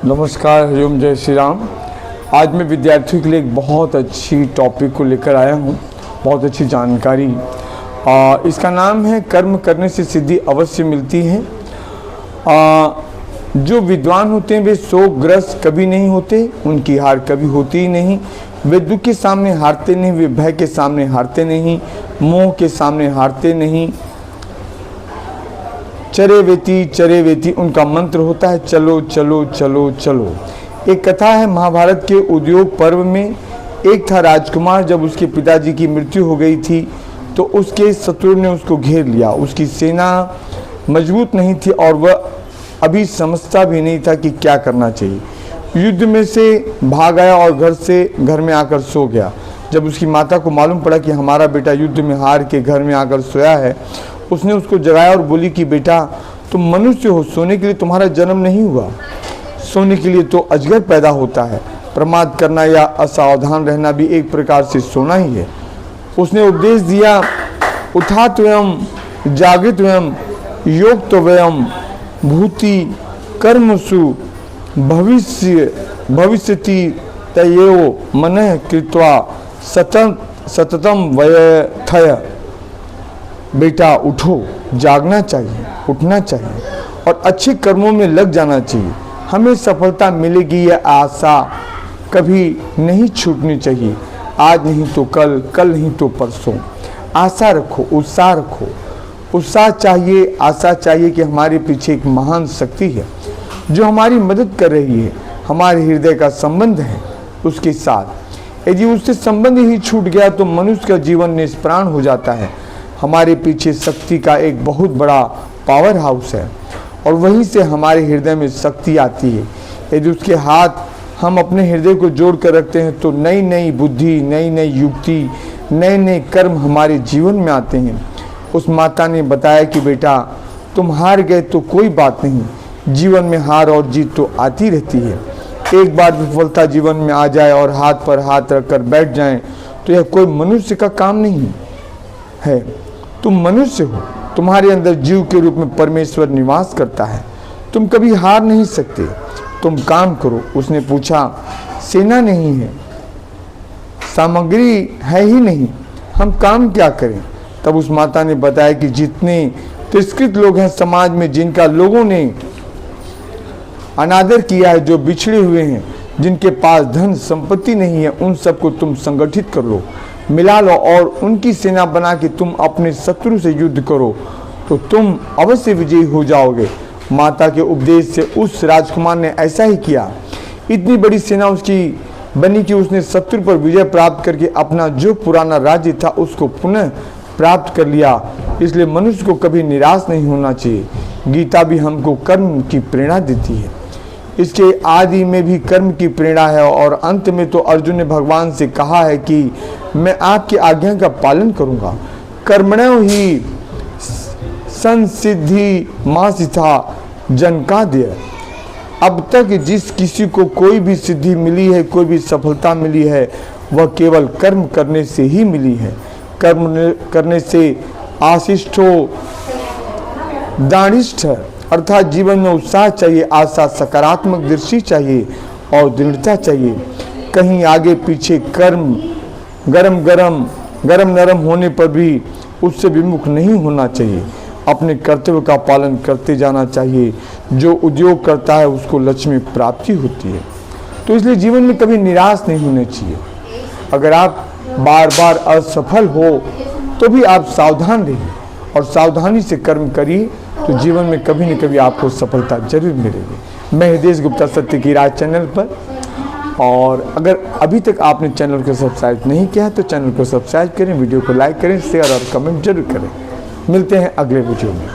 नमस्कार, हरिओम, जय श्री राम। आज मैं विद्यार्थियों के लिए एक बहुत अच्छी टॉपिक को लेकर आया हूँ, बहुत अच्छी जानकारी। इसका नाम है कर्म करने से सिद्धि अवश्य मिलती है। जो विद्वान होते हैं वे शोकग्रस्त कभी नहीं होते, उनकी हार कभी होती ही नहीं। वे दुख के सामने हारते नहीं, वे भय के सामने हारते नहीं, मोह के सामने हारते नहीं। चरे वेती उनका मंत्र होता है, चलो चलो चलो चलो। एक कथा है महाभारत के उद्योग पर्व में। एक था राजकुमार, जब उसके पिताजी की मृत्यु हो गई थी तो उसके शत्रु ने उसको घेर लिया। उसकी सेना मजबूत नहीं थी और वह अभी समझता भी नहीं था कि क्या करना चाहिए। युद्ध में से भाग आया और घर में आकर सो गया। जब उसकी माता को मालूम पड़ा कि हमारा बेटा युद्ध में हार के घर में आकर सोया है, उसने उसको जगाया और बोली कि बेटा, तुम मनुष्य हो, सोने के लिए तुम्हारा जन्म नहीं हुआ, सोने के लिए तो अजगर पैदा होता है। प्रमाद करना या असावधान रहना भी एक प्रकार से सोना ही है। उसने उपदेश दिया, उत्थात्वयम् जागृतव्यम् योक्तव्यम् भूति कर्मसु भविष्यति तयेव मनः कृत्वा सततम व्यथय। बेटा उठो, जागना चाहिए, उठना चाहिए और अच्छे कर्मों में लग जाना चाहिए। हमें सफलता मिलेगी यह आशा कभी नहीं छूटनी चाहिए। आज नहीं तो कल, कल नहीं तो परसों। आशा रखो, उत्साह रखो। उत्साह चाहिए, आशा चाहिए कि हमारे पीछे एक महान शक्ति है जो हमारी मदद कर रही है। हमारे हृदय का संबंध है उसके साथ। यदि उससे संबंध ही छूट गया तो मनुष्य का जीवन निष्प्राण हो जाता है। हमारे पीछे शक्ति का एक बहुत बड़ा पावर हाउस है और वहीं से हमारे हृदय में शक्ति आती है। यदि उसके हाथ हम अपने हृदय को जोड़ कर रखते हैं तो नई नई बुद्धि, नई नई युक्ति, नए नए कर्म हमारे जीवन में आते हैं। उस माता ने बताया कि बेटा, तुम हार गए तो कोई बात नहीं, जीवन में हार और जीत तो आती रहती है। एक बार विफलता जीवन में आ जाए और हाथ पर हाथ रखकर बैठ जाएं तो यह कोई मनुष्य का काम नहीं है। तुम मनुष्य हो, तुम्हारे अंदर जीव के रूप में परमेश्वर निवास करता है। तुम कभी हार नहीं सकते, तुम काम करो। उसने पूछा, सेना नहीं है, सामग्री है ही नहीं, हम काम क्या करें? तब उस माता ने बताया कि जितने तिरस्कृत लोग हैं समाज में, जिनका लोगों ने अनादर किया है, जो बिछड़े हुए हैं, जिनके पास धन संपत्ति नहीं है, उन सबको तुम संगठित कर लो, मिला लो और उनकी सेना बना के तुम अपने शत्रु से युद्ध करो तो तुम अवश्य विजयी हो जाओगे। माता के उपदेश से उस राजकुमार ने ऐसा ही किया। इतनी बड़ी सेना उसकी बनी कि उसने शत्रु पर विजय प्राप्त करके अपना जो पुराना राज्य था उसको पुनः प्राप्त कर लिया। इसलिए मनुष्य को कभी निराश नहीं होना चाहिए। गीता भी हमको कर्म की प्रेरणा देती है। इसके आदि में भी कर्म की प्रेरणा है और अंत में तो अर्जुन ने भगवान से कहा है कि मैं आपकी आज्ञा का पालन करूंगा। कर्मणो ही संसिद्धि मासिथा जनकाद्य। अब तक जिस किसी को कोई भी सिद्धि मिली है, कोई भी सफलता मिली है, वह केवल कर्म करने से ही मिली है। कर्म करने से आशिष्टो दानिष्ठ, अर्थात जीवन में उत्साह चाहिए, आशा, सकारात्मक दृष्टि चाहिए और दृढ़ता चाहिए। कहीं आगे पीछे कर्म गरम नरम होने पर भी उससे विमुख नहीं होना चाहिए। अपने कर्तव्य का पालन करते जाना चाहिए। जो उद्योग करता है उसको लक्ष्य में प्राप्ति होती है। तो इसलिए जीवन में कभी निराश नहीं होना चाहिए। अगर आप बार बार असफल हो तो भी आप सावधान रहिए और सावधानी से कर्म करिए तो जीवन में कभी न कभी आपको सफलता जरूर मिलेगी। मैं हृदय गुप्ता, सत्य की राह चैनल पर। और अगर अभी तक आपने चैनल को सब्सक्राइब नहीं किया है तो चैनल को सब्सक्राइब करें, वीडियो को लाइक करें, शेयर और कमेंट जरूर करें। मिलते हैं अगले वीडियो में।